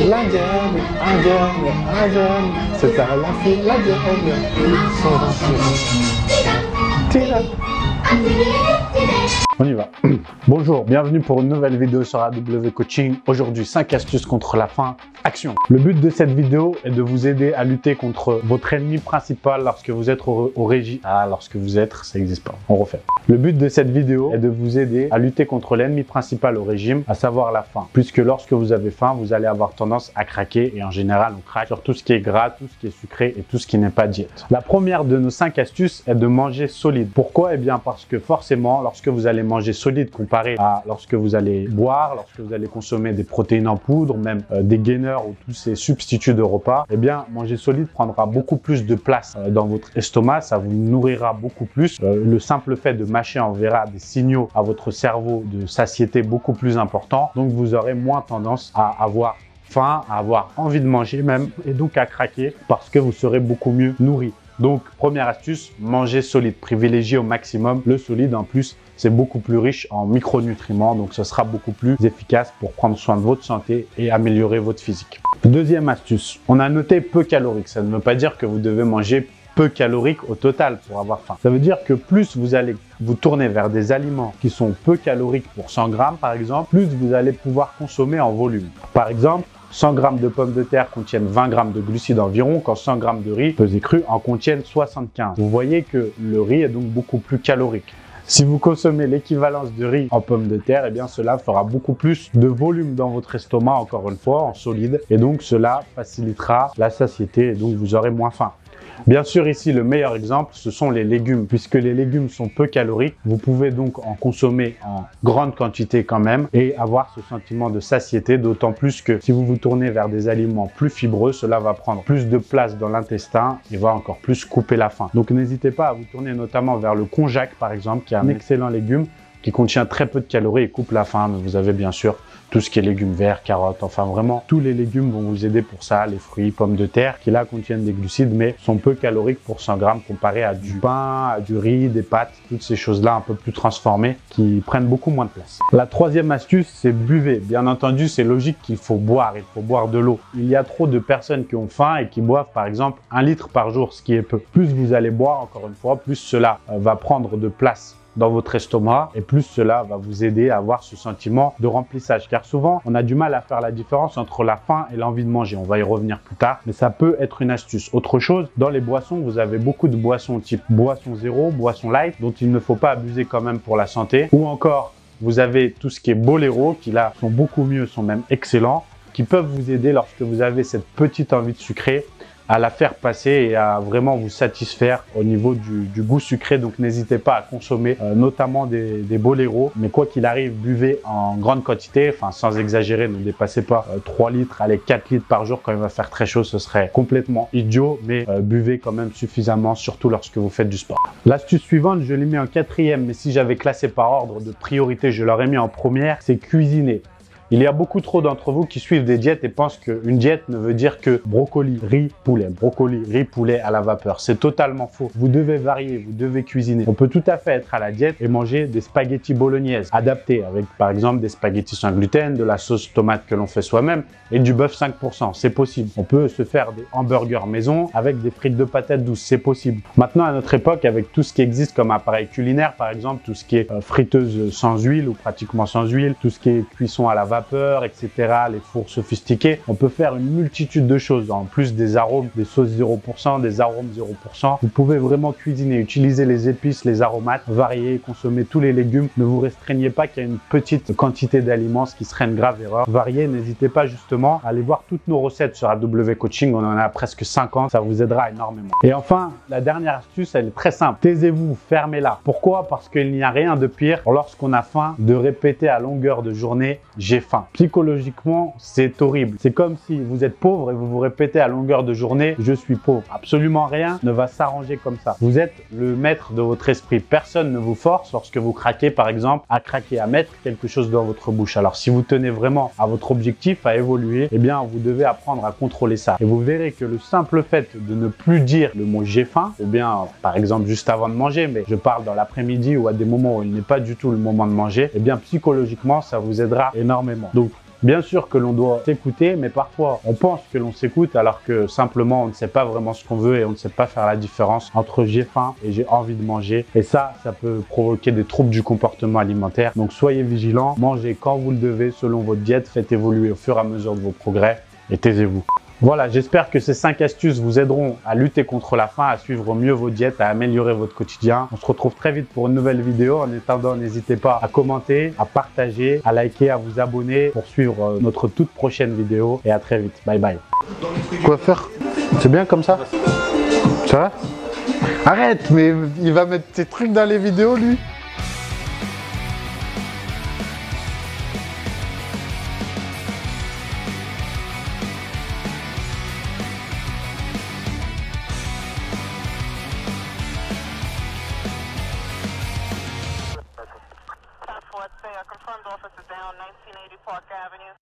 Indienne, indienne, indienne, c'est ça la fille indienne. On y va. Bonjour, bienvenue pour une nouvelle vidéo sur AW Coaching. Aujourd'hui, 5 astuces contre la faim. Action. Le but de cette vidéo est de vous aider à lutter contre votre ennemi principal lorsque vous êtes au régime. Ah, lorsque vous êtes, ça n'existe pas. On refait. Le but de cette vidéo est de vous aider à lutter contre l'ennemi principal au régime, à savoir la faim. Puisque lorsque vous avez faim, vous allez avoir tendance à craquer et en général, on craque sur tout ce qui est gras, tout ce qui est sucré et tout ce qui n'est pas diète. La première de nos 5 astuces est de manger solide. Pourquoi? Eh bien, parce que forcément, lorsque vous allez manger solide comparé à lorsque vous allez boire, lorsque vous allez consommer des protéines en poudre, même des gainers ou tous ces substituts de repas, eh bien, manger solide prendra beaucoup plus de place dans votre estomac, ça vous nourrira beaucoup plus. Le simple fait de mâcher enverra des signaux à votre cerveau de satiété beaucoup plus importants, donc vous aurez moins tendance à avoir faim, à avoir envie de manger même, et donc à craquer parce que vous serez beaucoup mieux nourri. Donc, première astuce, manger solide. Privilégiez au maximum le solide. En plus, c'est beaucoup plus riche en micronutriments. Donc, ce sera beaucoup plus efficace pour prendre soin de votre santé et améliorer votre physique. Deuxième astuce, on a noté peu calorique. Ça ne veut pas dire que vous devez manger peu calorique au total pour avoir faim. Ça veut dire que plus vous allez vous tourner vers des aliments qui sont peu caloriques pour 100 grammes, par exemple, plus vous allez pouvoir consommer en volume. Par exemple, 100 g de pommes de terre contiennent 20 g de glucides environ, quand 100 g de riz pesé cru en contiennent 75. Vous voyez que le riz est donc beaucoup plus calorique. Si vous consommez l'équivalence de riz en pommes de terre, eh bien cela fera beaucoup plus de volume dans votre estomac, encore une fois, en solide. Et donc cela facilitera la satiété et donc vous aurez moins faim. Bien sûr, ici, le meilleur exemple, ce sont les légumes. Puisque les légumes sont peu caloriques, vous pouvez donc en consommer en grande quantité quand même et avoir ce sentiment de satiété, d'autant plus que si vous vous tournez vers des aliments plus fibreux, cela va prendre plus de place dans l'intestin et va encore plus couper la faim. Donc, n'hésitez pas à vous tourner notamment vers le konjac, par exemple, qui est un excellent légume qui contient très peu de calories et coupe la faim. Mais vous avez bien sûr tout ce qui est légumes verts, carottes, enfin vraiment tous les légumes vont vous aider pour ça, les fruits, pommes de terre qui là contiennent des glucides mais sont peu caloriques pour 100 grammes comparé à du pain, à du riz, des pâtes, toutes ces choses-là un peu plus transformées qui prennent beaucoup moins de place. La troisième astuce, c'est buvez. Bien entendu, c'est logique qu'il faut boire, il faut boire de l'eau. Il y a trop de personnes qui ont faim et qui boivent par exemple 1 litre par jour, ce qui est peu. Plus vous allez boire, encore une fois, plus cela va prendre de place dans votre estomac et plus cela va vous aider à avoir ce sentiment de remplissage. Car souvent, on a du mal à faire la différence entre la faim et l'envie de manger. On va y revenir plus tard, mais ça peut être une astuce. Autre chose, dans les boissons, vous avez beaucoup de boissons type boisson zéro, boisson light, dont il ne faut pas abuser quand même pour la santé. Ou encore, vous avez tout ce qui est Bolero, qui là sont beaucoup mieux, sont même excellents, qui peuvent vous aider lorsque vous avez cette petite envie de sucré, à la faire passer et à vraiment vous satisfaire au niveau du goût sucré. Donc n'hésitez pas à consommer notamment des Bolero, mais quoi qu'il arrive, buvez en grande quantité, enfin sans exagérer, ne dépassez pas 3 litres, allez 4 litres par jour. Quand il va faire très chaud, ce serait complètement idiot, mais buvez quand même suffisamment, surtout lorsque vous faites du sport. L'astuce suivante, je l'ai mis en 4e, mais si j'avais classé par ordre de priorité, je l'aurais mis en première, c'est cuisiner. Il y a beaucoup trop d'entre vous qui suivent des diètes et pensent qu'une diète ne veut dire que brocoli, riz, poulet. Brocoli, riz, poulet à la vapeur. C'est totalement faux. Vous devez varier, vous devez cuisiner. On peut tout à fait être à la diète et manger des spaghettis bolognaises adaptés avec par exemple des spaghettis sans gluten, de la sauce tomate que l'on fait soi-même et du bœuf 5%. C'est possible. On peut se faire des hamburgers maison avec des frites de patates douces. C'est possible. Maintenant, à notre époque, avec tout ce qui existe comme appareil culinaire, par exemple, tout ce qui est friteuse sans huile ou pratiquement sans huile, tout ce qui est cuisson à la vapeur, etc., les fours sophistiqués, on peut faire une multitude de choses. En plus des arômes, des sauces 0%, des arômes 0%, vous pouvez vraiment cuisiner, utiliser les épices, les aromates, varier, consommer tous les légumes. Ne vous restreignez pas qu'à une petite quantité d'aliments, ce qui serait une grave erreur. Variez, n'hésitez pas justement à aller voir toutes nos recettes sur AW Coaching, on en a presque 50, ça vous aidera énormément. Et enfin, la dernière astuce, elle est très simple. Taisez-vous, fermez-la. Pourquoi? Parce qu'il n'y a rien de pire lorsqu'on a faim de répéter à longueur de journée « j'ai faim ». Psychologiquement, c'est horrible. C'est comme si vous êtes pauvre et vous vous répétez à longueur de journée « je suis pauvre ». Absolument rien ne va s'arranger comme ça. Vous êtes le maître de votre esprit. Personne ne vous force lorsque vous craquez, par exemple, à craquer, à mettre quelque chose dans votre bouche. Alors, si vous tenez vraiment à votre objectif, à évoluer, eh bien, vous devez apprendre à contrôler ça. Et vous verrez que le simple fait de ne plus dire le mot « j'ai faim », ou bien, par exemple, juste avant de manger, mais je parle dans l'après-midi ou à des moments où il n'est pas du tout le moment de manger, eh bien, psychologiquement, ça vous aidera énormément. Donc, Bien sûr que l'on doit s'écouter, mais parfois on pense que l'on s'écoute alors que simplement on ne sait pas vraiment ce qu'on veut et on ne sait pas faire la différence entre j'ai faim et j'ai envie de manger. Et ça peut provoquer des troubles du comportement alimentaire. Donc soyez vigilants, mangez quand vous le devez selon votre diète, faites évoluer au fur et à mesure de vos progrès et taisez-vous. Voilà, j'espère que ces 5 astuces vous aideront à lutter contre la faim, à suivre mieux vos diètes, à améliorer votre quotidien. On se retrouve très vite pour une nouvelle vidéo. En attendant, n'hésitez pas à commenter, à partager, à liker, à vous abonner pour suivre notre toute prochaine vidéo. Et à très vite. Bye bye. Quoi faire? C'est bien comme ça? Ça va? Arrête, mais il va mettre tes trucs dans les vidéos, lui. Let's say a confirmed officer down 1980 Park Avenue.